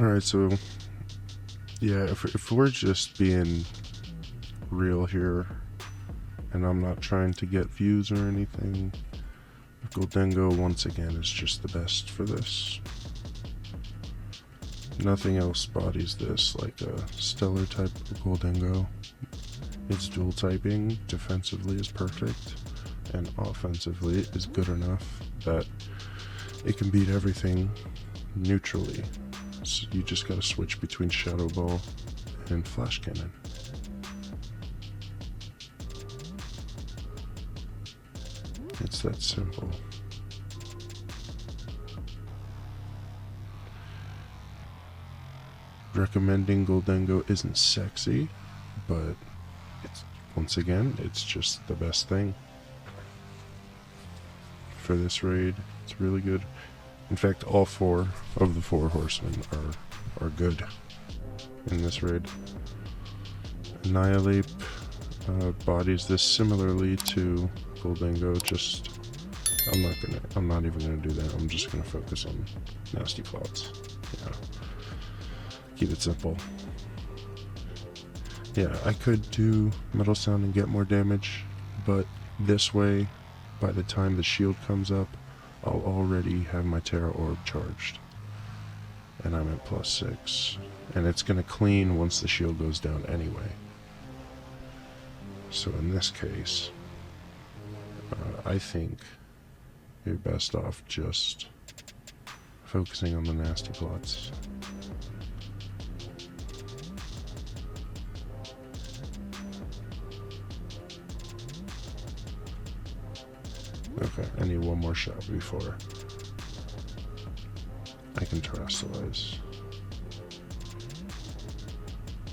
Alright, so yeah, if we're just being real here, and I'm not trying to get views or anything, Gholdengo once again is just the best for this. Nothing else bodies this like a stellar type of Gholdengo. Its dual typing defensively is perfect, and offensively is good enough that it can beat everything neutrally. So you just gotta switch between Shadow Ball and Flash Cannon. It's that simple. Recommending Gholdengo isn't sexy, but it's, once again, it's just the best thing for this raid. It's really good. In fact, all 4 of the 4 horsemen are good in this raid. Annihilate bodies this similarly to Gholdengo, just I'm not even gonna do that. I'm just gonna focus on nasty plots. Yeah. Keep it simple. Yeah, I could do Metal Sound and get more damage, but this way, by the time the shield comes up, I'll already have my Tera Orb charged. And I'm at +6. And it's gonna clean once the shield goes down anyway. So in this case, I think you're best off just focusing on the nasty plots. Okay, I need one more shot before I can terrestrialize.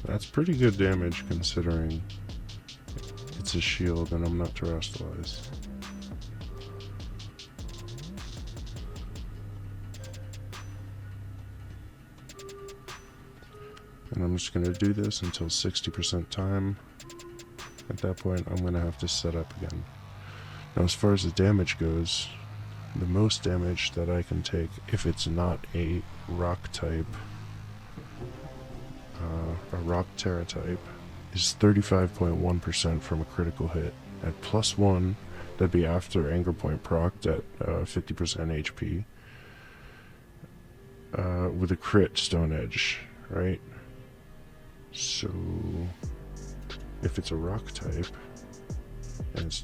That's pretty good damage considering it's a shield and I'm not terrestrialized. And I'm just going to do this until 60% time. At that point, I'm going to have to set up again. Now, as far as the damage goes, the most damage that I can take, if it's not a rock type, a rock Tera type, is 35.1% from a critical hit. At +1, that'd be after Anger Point procced at 50% HP. With a crit Stone Edge, right? So, if it's a rock type, and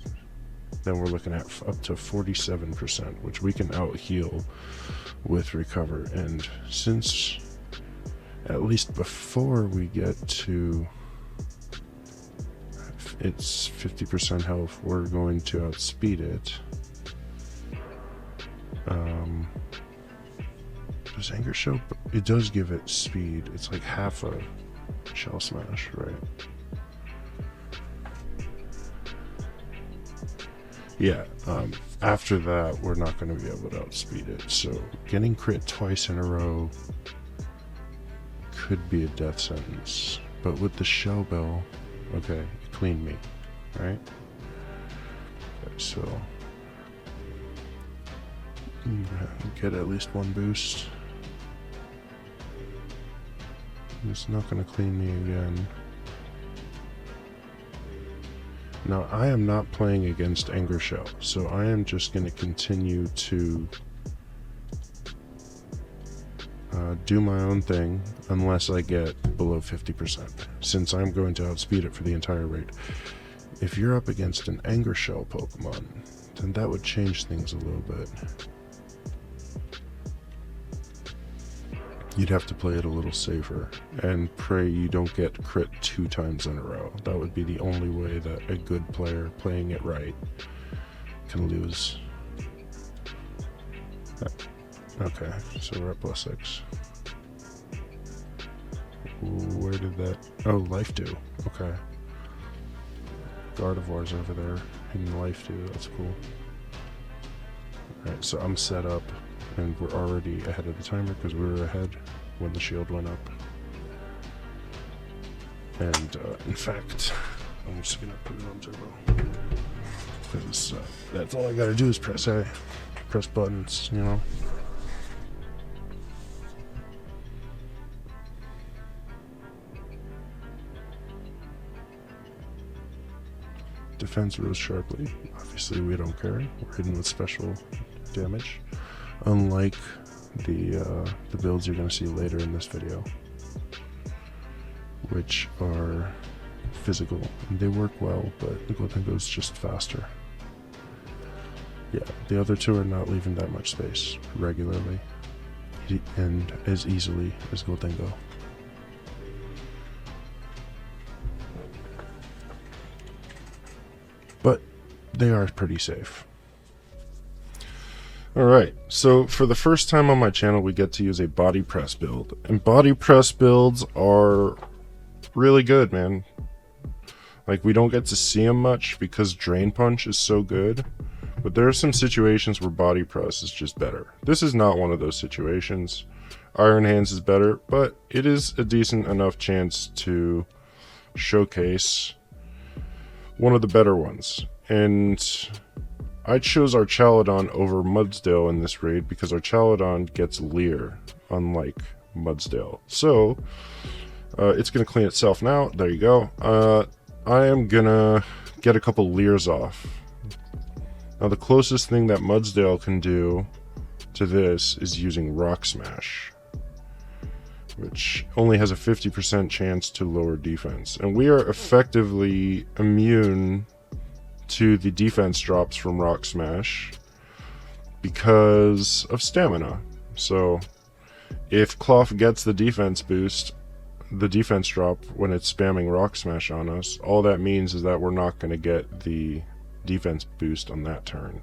then we're looking at up to 47%, which we can out-heal with Recover. And since, at least before we get to its 50% health, we're going to outspeed it. Does Anger show? It does give it speed. It's like half a Shell Smash, right? Yeah, after that, we're not going to be able to outspeed it. So, getting crit twice in a row could be a death sentence. But with the Shell Bell, okay, it cleaned me, right? Okay, so, get at least one boost. It's not going to clean me again. Now, I am not playing against Anger Shell, so I am just going to continue to do my own thing unless I get below 50%, since I'm going to outspeed it for the entire raid. If you're up against an Anger Shell Pokemon, then that would change things a little bit. You'd have to play it a little safer and pray you don't get crit 2 times in a row. That would be the only way that a good player playing it right can lose. Okay, so we're at +6. Where did that... Oh, Life Dew. Okay. Gardevoir's over there. Hidden Life Dew. That's cool. Alright, so I'm set up. And we're already ahead of the timer because we were ahead when the shield went up. And in fact, I'm just gonna put it on turbo because that's all I gotta do is press A, press buttons, you know. defense rose sharply. Obviously, we don't care. We're hidden with special damage, unlike the builds you're going to see later in this video, which are physical. They work well, but the Gholdengo is just faster. Yeah, the other two are not leaving that much space regularly and as easily as Gholdengo. But they are pretty safe. Alright, so for the first time on my channel we get to use a body press build. And body press builds are really good, man. Like, we don't get to see them much because Drain Punch is so good. But there are some situations where body press is just better. This is not one of those situations. Iron Hands is better, but it is a decent enough chance to showcase one of the better ones. And I chose Archaludon over Mudsdale in this raid because Archaludon gets Leer, unlike Mudsdale. So, it's going to clean itself now. There you go. I am going to get a couple Leers off. Now, the closest thing that Mudsdale can do to this is using Rock Smash, which only has a 50% chance to lower defense. And we are effectively immune to the defense drops from Rock Smash because of stamina. So if Klawf gets the defense boost, the defense drop when it's spamming Rock Smash on us, all that means is that we're not going to get the defense boost on that turn.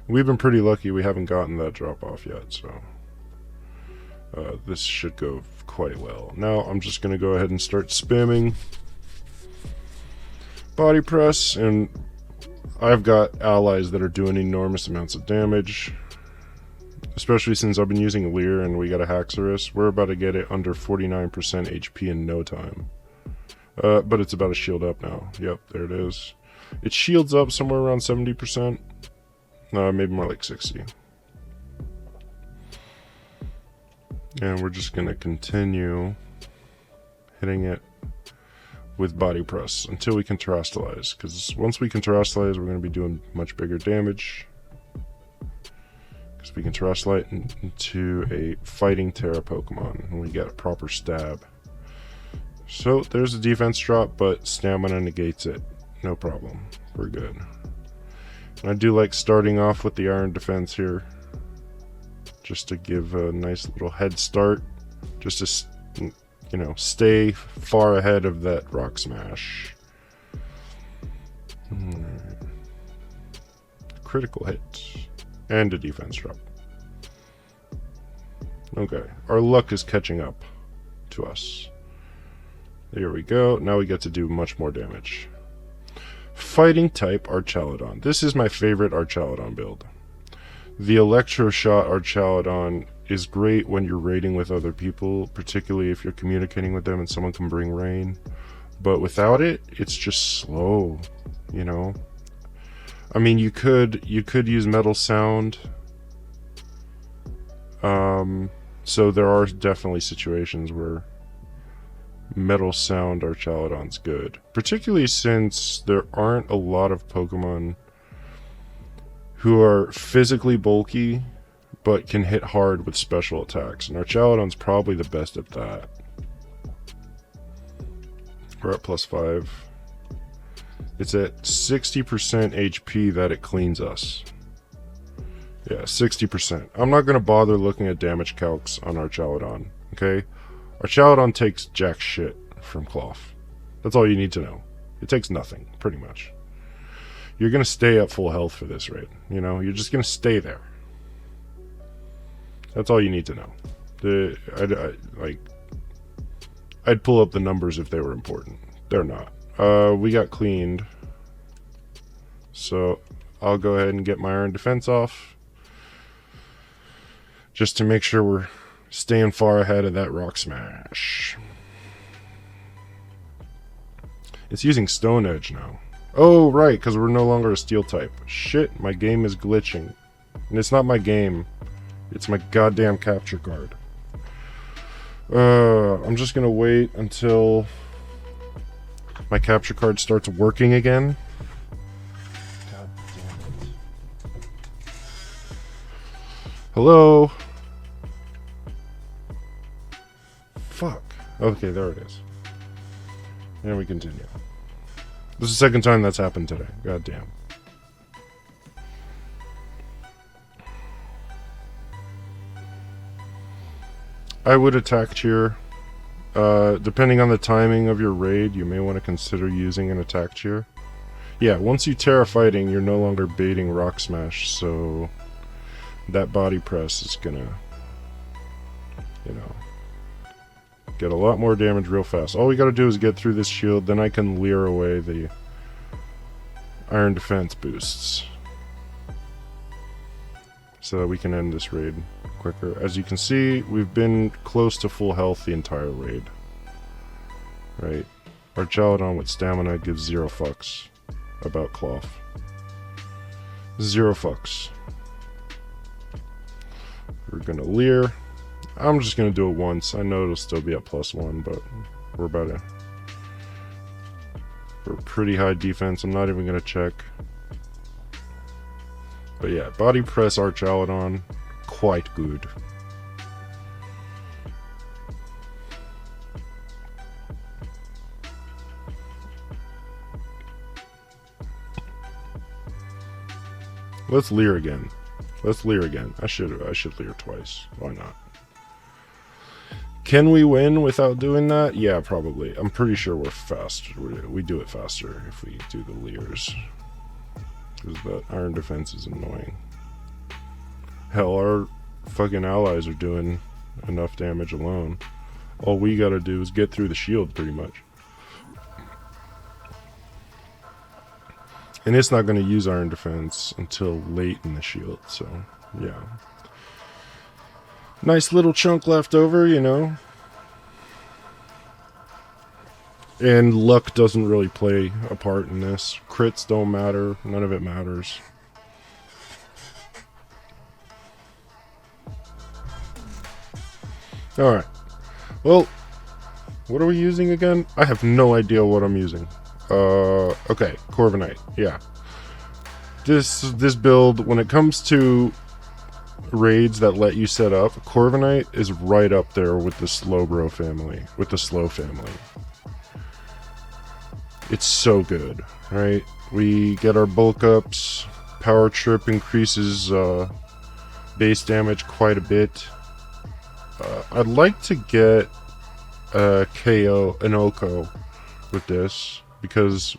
We've been pretty lucky we haven't gotten that drop off yet, so this should go quite well. Now I'm just going to go ahead and start spamming body press, and I've got allies that are doing enormous amounts of damage, especially since I've been using Leer and we got a Haxorus. We're about to get it under 49% HP in no time. But it's about to shield up now. Yep, there it is. It shields up somewhere around 70%. Maybe more like 60. And we're just going to continue hitting it with body press until we can terastallize. Because once we can terastallize, we're going to be doing much bigger damage. Because we can terastallize into a fighting Tera Pokemon and we get a proper stab. So there's a defense drop, but stamina negates it. No problem. We're good. And I do like starting off with the Iron Defense here, just to give a nice little head start, just to, you know, stay far ahead of that Rock Smash. Critical hit. And a defense drop. Okay, our luck is catching up to us. There we go. Now we get to do much more damage. Fighting type Archaludon. This is my favorite Archaludon build. The Electro Shot Archaludon is great when you're raiding with other people, particularly if you're communicating with them and someone can bring rain. But without it, it's just slow, you know? I mean, you could use Metal Sound. So there are definitely situations where Metal Sound Archaludon's good, particularly since there aren't a lot of Pokemon who are physically bulky but can hit hard with special attacks, and Archaludon's probably the best at that. We're at +5. It's at 60% HP that it cleans us. Yeah, 60%. I'm not going to bother looking at damage calcs on Archaludon, okay? Archaludon takes jack shit from Klawf. That's all you need to know. It takes nothing, pretty much. You're going to stay at full health for this raid. You know, you're just going to stay there. That's all you need to know. I'd pull up the numbers if they were important. They're not. We got cleaned. So I'll go ahead and get my Iron Defense off, just to make sure we're staying far ahead of that Rock Smash. It's using Stone Edge now. Oh, right, because we're no longer a Steel type. Shit, my game is glitching. And it's not my game. It's my goddamn capture card. I'm just gonna wait until my capture card starts working again. Hello? Fuck. Okay, there it is. And we continue. This is the second time that's happened today. God damn. I would attack cheer. Depending on the timing of your raid, you may want to consider using an attack cheer. Yeah, once you Tera fighting, you're no longer baiting Rock Smash, so that body press is gonna, you know, get a lot more damage real fast. All we gotta do is get through this shield, then I can Leer away the Iron Defense boosts. So that we can end this raid quicker. As you can see, we've been close to full health the entire raid. Right? Archaludon with stamina gives 0 fucks about Klawf. 0 fucks. We're gonna Leer. I'm just gonna do it once. I know it'll still be at +1, but we're about to... We're pretty high defense. I'm not even gonna check. But yeah, body press Archaludon, quite good. Let's Leer again. Let's Leer again. I should Leer twice. Why not? Can we win without doing that? Yeah, probably. I'm pretty sure we're fast. We do it faster if we do the Leers. Because that Iron Defense is annoying. Hell, our fucking allies are doing enough damage alone. All we gotta do is get through the shield, pretty much. And it's not gonna use Iron Defense until late in the shield, so, yeah. Nice little chunk left over, you know. And luck doesn't really play a part in this. Crits don't matter. None of it matters. Alright. Well, what are we using again? I have no idea what I'm using. Okay. Corviknight. Yeah. This build, when it comes to raids that let you set up, Corviknight is right up there with the Slowbro family. With the Slow family. It's so good, right? We get our bulk ups, power trip increases base damage quite a bit. I'd like to get a KO, an Oko with this, because,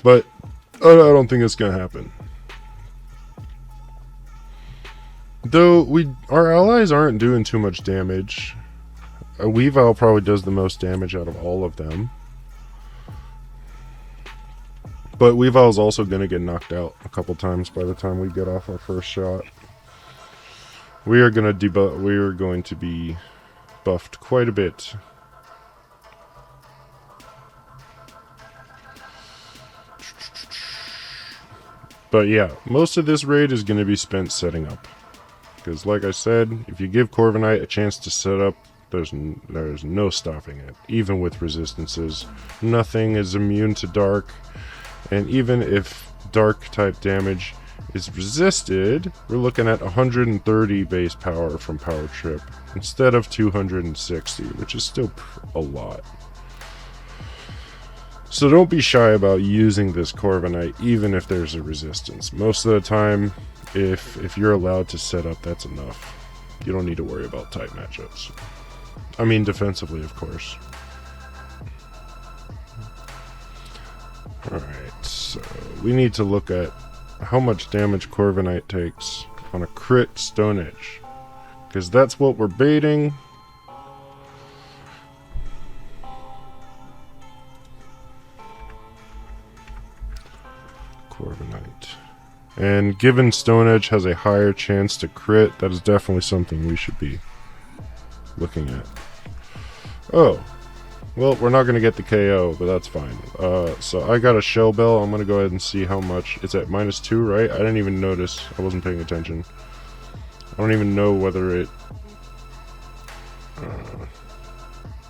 but I don't think it's gonna happen. Though our allies aren't doing too much damage. Weavile probably does the most damage out of all of them. But Weavile's also going to get knocked out a couple times by the time we get off our first shot. We are going to be buffed quite a bit. But yeah, most of this raid is going to be spent setting up. Because like I said, if you give Corviknight a chance to set up, there's no stopping it. Even with resistances. Nothing is immune to dark. And even if dark type damage is resisted, we're looking at 130 base power from power trip instead of 260, which is still a lot. So don't be shy about using this Corviknight even if there's a resistance. Most of the time, if you're allowed to set up, that's enough. You don't need to worry about type matchups. I mean defensively, of course. Alright, so we need to look at how much damage Corviknight takes on a crit Stone Edge. Because that's what we're baiting. Corviknight. And given Stone Edge has a higher chance to crit, that is definitely something we should be looking at. Oh. Well, we're not going to get the KO, but that's fine. So I got a Shell Bell. I'm going to go ahead and see how much. It's at -2, right? I didn't even notice. I wasn't paying attention. I don't even know whether it...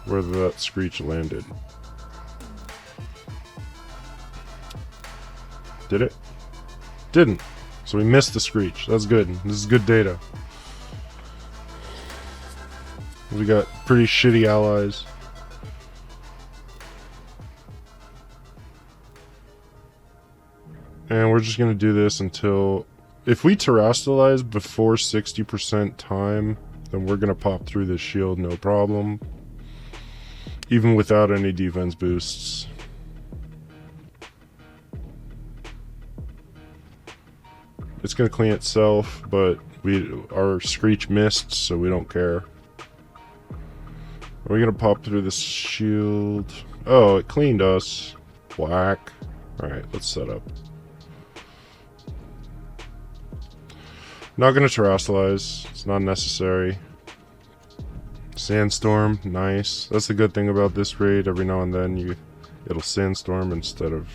whether that Screech landed. Did it? Didn't. So we missed the Screech. That's good. This is good data. We got pretty shitty allies. And we're just going to do this until... If we terrestrialize before 60% time, then we're going to pop through this shield, no problem. Even without any defense boosts. It's going to clean itself, but our Screech missed, so we don't care. Are we going to pop through this shield? Oh, it cleaned us. Whack. Alright, let's set up. Not going to terrestrialize. It's not necessary. Sandstorm, nice. That's the good thing about this raid. Every now and then it'll sandstorm instead of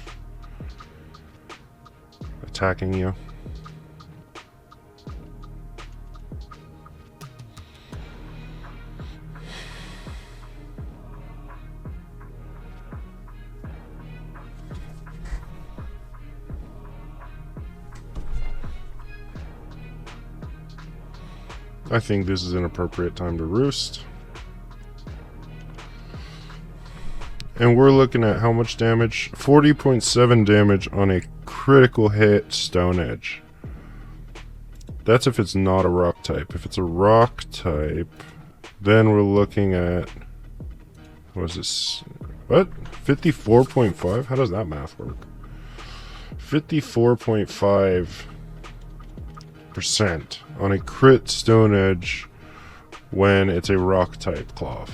attacking you. I think this is an appropriate time to roost. And we're looking at how much damage? 40.7 damage on a critical hit Stone Edge. That's if it's not a rock type. If it's a rock type, then we're looking at... What is this? What? 54.5? How does that math work? 54.5% on a crit Stone Edge when it's a rock type Klawf.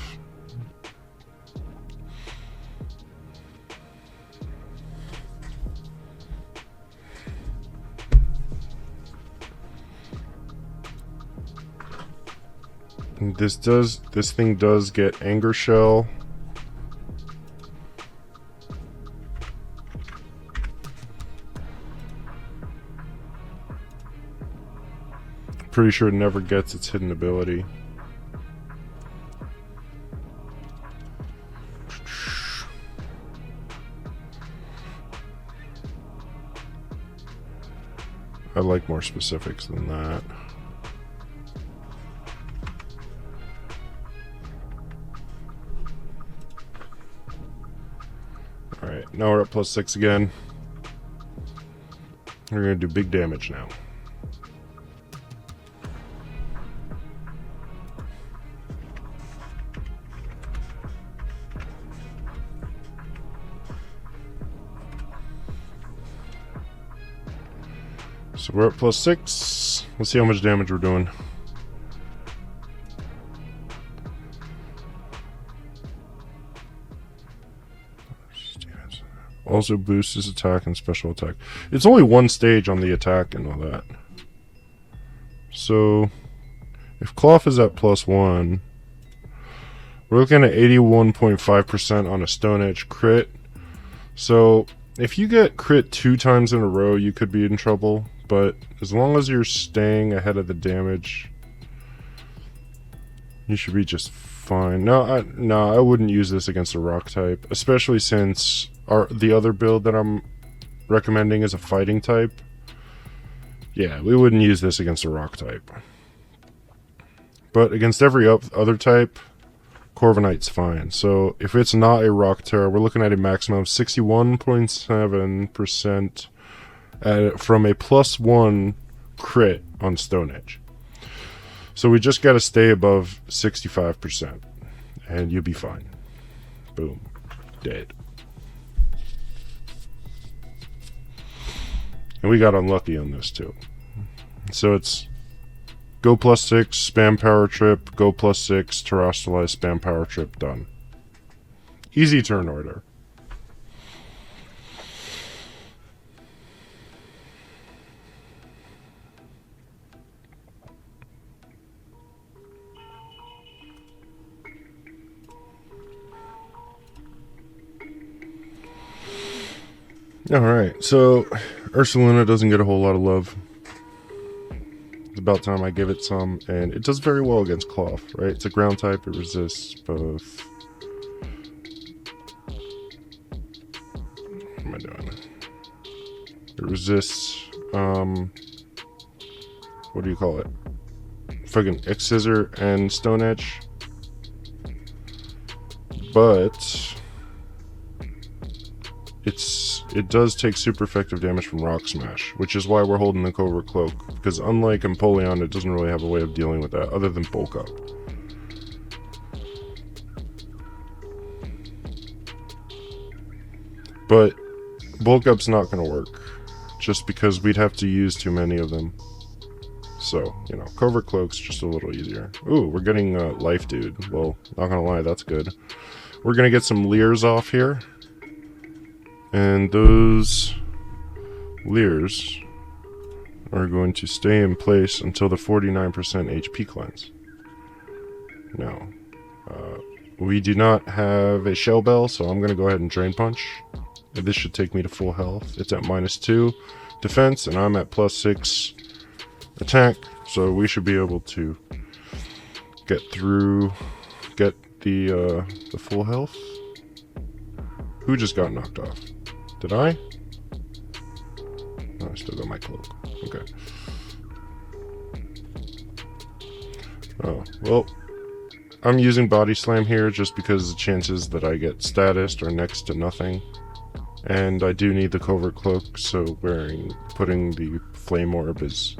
This thing does get Anger Shell. Pretty sure it never gets its hidden ability. I like more specifics than that. Alright, now we're at +6 again. We're going to do big damage now. So we're at +6. Let's see how much damage we're doing. Also boosts his attack and special attack. It's only one stage on the attack and all that. So if Klawf is at +1, we're looking at 81.5% on a Stone Edge crit. So if you get crit 2 times in a row, you could be in trouble. But as long as you're staying ahead of the damage, you should be just fine. No, I wouldn't use this against a rock type, especially since the other build that I'm recommending is a fighting type. Yeah, we wouldn't use this against a rock type. But against every other type, Corviknight's fine. So if it's not a rock Tera, we're looking at a maximum of 61.7% from a +1 crit on Stone Edge. So we just got to stay above 65%, and you'll be fine. Boom. Dead. And we got unlucky on this too. So it's go +6, spam power trip, go +6, terrestrialize, spam power trip, done. Easy turn order. Alright, so Ursaluna doesn't get a whole lot of love. It's about time I give it some, and it does very well against Klawf, right? It's a ground type, it resists both. What am I doing? It resists, what do you call it? Fucking X-Scissor and Stone Edge. but it does take super effective damage from Rock Smash, which is why we're holding the Covert Cloak, because unlike Empoleon, it doesn't really have a way of dealing with that other than Bulk Up. But Bulk Up's not going to work, just because we'd have to use too many of them. So, you know, Covert Cloak's just a little easier. Ooh, we're getting Life Dude. Well, not gonna lie, that's good. We're gonna get some Leers off here. And those Leers are going to stay in place until the 49% HP cleanse. Now, we do not have a Shell Bell, so I'm gonna go ahead and Drain Punch. This should take me to full health. It's at -2 defense, and I'm at +6 attack, so we should be able to get the full health. Who just got knocked off? Did I? Oh, I still got my cloak. Okay. Oh, well, I'm using Body Slam here just because the chances that I get statused are next to nothing. And I do need the Covert Cloak, so putting the Flame Orb is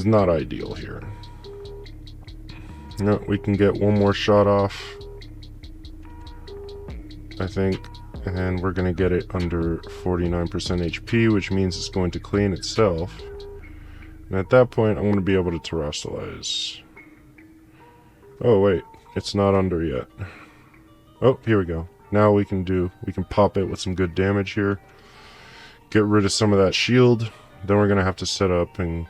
not ideal here. No, we can get one more shot off, I think, and we're going to get it under 49% HP, which means it's going to clean itself. And at that point, I'm going to be able to Terrasilize. Oh wait, it's not under yet. Oh, here we go. Now we can pop it with some good damage here. Get rid of some of that shield. Then we're going to have to set up and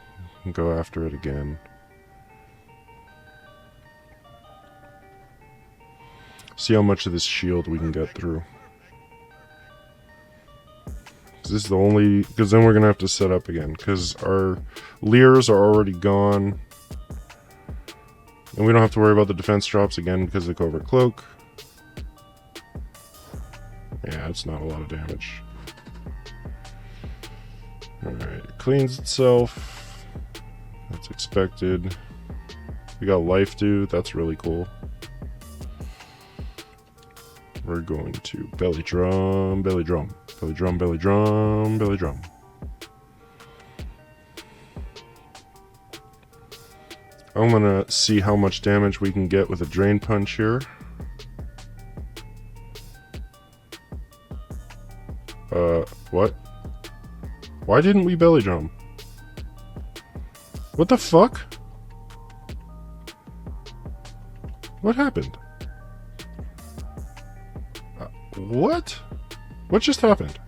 go after it again. See how much of this shield we can get through. This is the only... because then we're going to have to set up again. Because our Leers are already gone. And we don't have to worry about the defense drops again because of the Covert Cloak. Yeah, it's not a lot of damage. Alright, it cleans itself. That's expected. We got Life Dew, that's really cool. We're going to Belly Drum, Belly Drum, Belly Drum, Belly Drum, Belly Drum. I'm gonna see how much damage we can get with a Drain Punch here. What? Why didn't we Belly Drum? What the fuck? What happened? What? What just happened?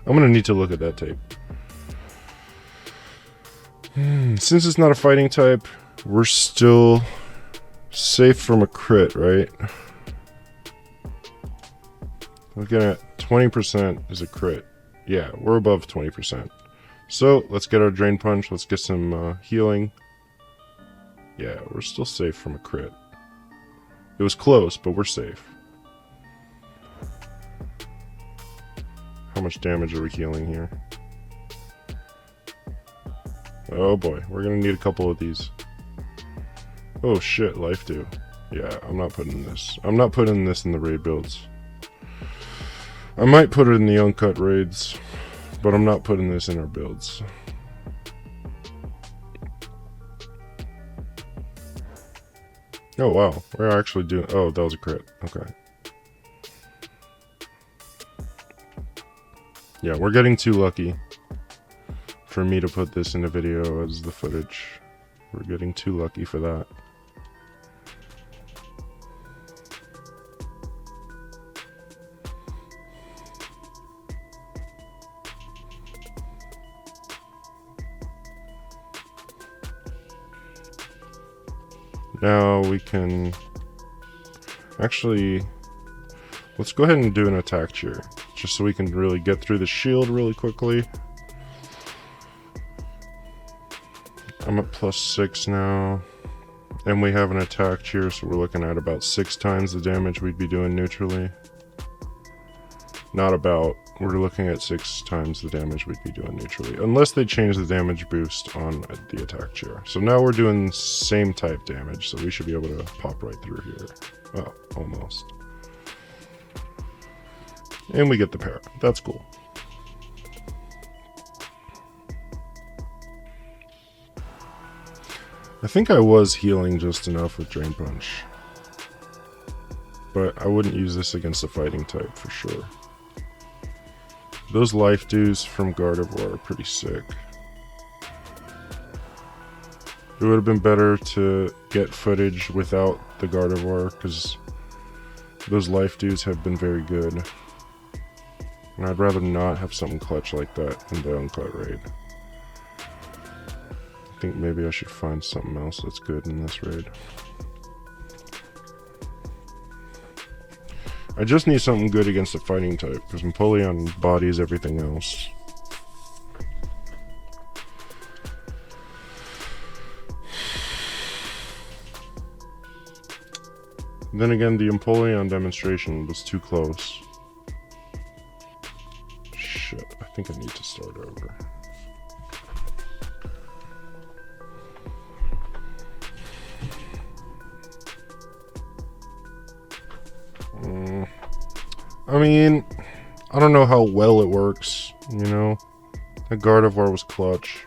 I'm gonna need to look at that tape. Since it's not a fighting type, we're still safe from a crit, right? Looking at 20% is a crit. Yeah, we're above 20%. So, let's get our Drain Punch. Let's get some healing. Yeah, we're still safe from a crit. It was close, but we're safe. How much damage are we healing here? Oh boy, we're gonna need a couple of these. Oh shit, Life Dew. Yeah, I'm not putting this. I'm not putting this in the raid builds. I might put it in the Uncut raids, but I'm not putting this in our builds. Oh wow, we're actually doing... oh, that was a crit. Okay. Yeah, we're getting too lucky for me to put this in a video as the footage. We're getting too lucky for that. Now we can actually, let's go ahead and do an attack cheer, just so we can really get through the shield really quickly. I'm at +6 now, and we have an attack cheer, so we're looking at about 6 times the damage we'd be doing neutrally. Not about we're looking at 6 times the damage we'd be doing neutrally. Unless they change the damage boost on the attack chair. So now we're doing same type damage, so we should be able to pop right through here. Oh, almost. And we get the para. That's cool. I think I was healing just enough with Drain Punch. But I wouldn't use this against a fighting type for sure. Those life dews from Gardevoir are pretty sick. It would have been better to get footage without the Gardevoir, because those life dews have been very good. And I'd rather not have something clutch like that in the Uncut raid. I think maybe I should find something else that's good in this raid. I just need something good against a fighting type, because Empoleon bodies everything else. Then again, the Empoleon demonstration was too close. Shit, I think I need to start over. I mean, I don't know how well it works, you know? That Gardevoir was clutch.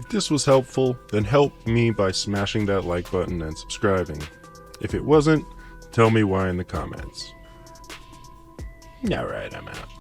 If this was helpful, then help me by smashing that like button and subscribing. If it wasn't, tell me why in the comments. Alright, I'm out.